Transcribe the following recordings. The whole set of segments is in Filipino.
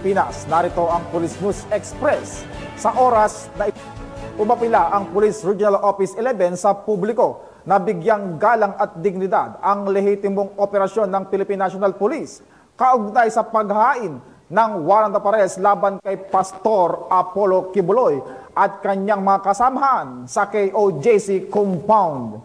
Pilipinas. Narito ang Police News Express. Sa oras na umapila ang Police Regional Office 11 sa publiko na bigyang galang at dignidad ang lehitimong operasyon ng Philippine National Police kaugnay sa paghain ng warrant of arrest laban kay Pastor Apollo Kibuloy at kanyang mga kasamahan sa KOJC compound.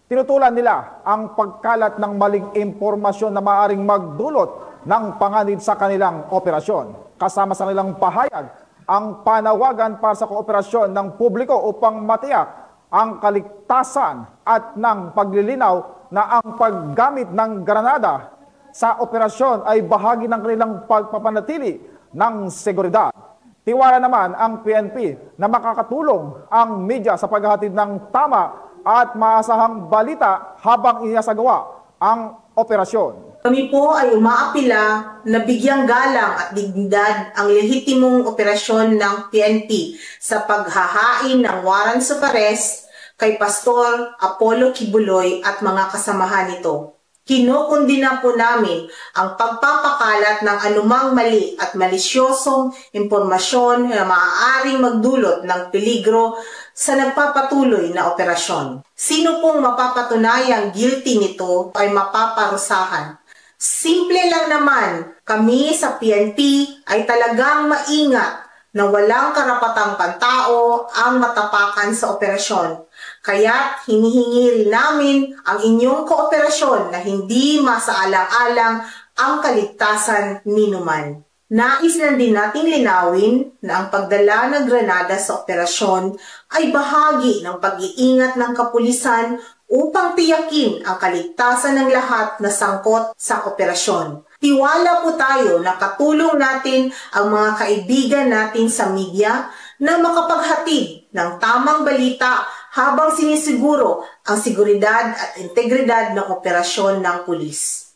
Tinutulan nila ang pagkalat ng maling impormasyon na maaaring magdulot ng panganib sa kanilang operasyon. Kasama sa nilang pahayag ang panawagan para sa kooperasyon ng publiko upang matiyak ang kaligtasan at ng paglilinaw na ang paggamit ng granada sa operasyon ay bahagi ng kanilang pagpapanatili ng seguridad. Tiwala naman ang PNP na makakatulong ang media sa paghahatid ng tama at maasahang balita habang inasagawa ang operasyon. Kami po ay umaapila na bigyang galang at dignidad ang lehitimong operasyon ng PNP sa paghahain ng warrants of arrest kay Pastor Apollo Kibuloy at mga kasamahan nito. Kinukundina po namin ang pagpapakalat ng anumang mali at malisyosong impormasyon na maaaring magdulot ng peligro sa nagpapatuloy na operasyon. Sino pong mapapatunayang guilty nito ay mapaparusahan. Simple lang naman, kami sa PNP ay talagang maingat na walang karapatang pantao ang matapakan sa operasyon. Kaya't hinihingi rin namin ang inyong kooperasyon na hindi masaalang-alang ang kaligtasan ninuman. Nais lang din nating linawin na ang pagdala ng granada sa operasyon ay bahagi ng pag-iingat ng kapulisan upang tiyakin ang kaligtasan ng lahat na sangkot sa operasyon. Tiwala po tayo na katulong natin ang mga kaibigan natin sa media na makapaghatid ng tamang balita habang sinisiguro ang seguridad at integridad ng operasyon ng pulis.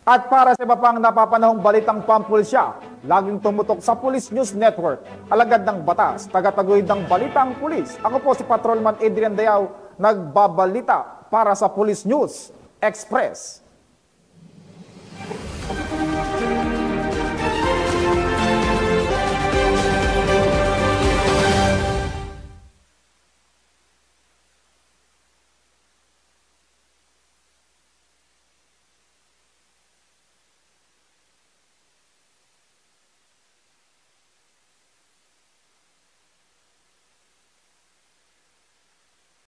At para sa iba pang napapanahong balitang pampulisya, laging tumutok sa Police News Network, alagad ng batas, tagataguyod ng balitang pulis. Ako po si Patrolman Adrian Dayao, nagbabalita para sa Police News Express.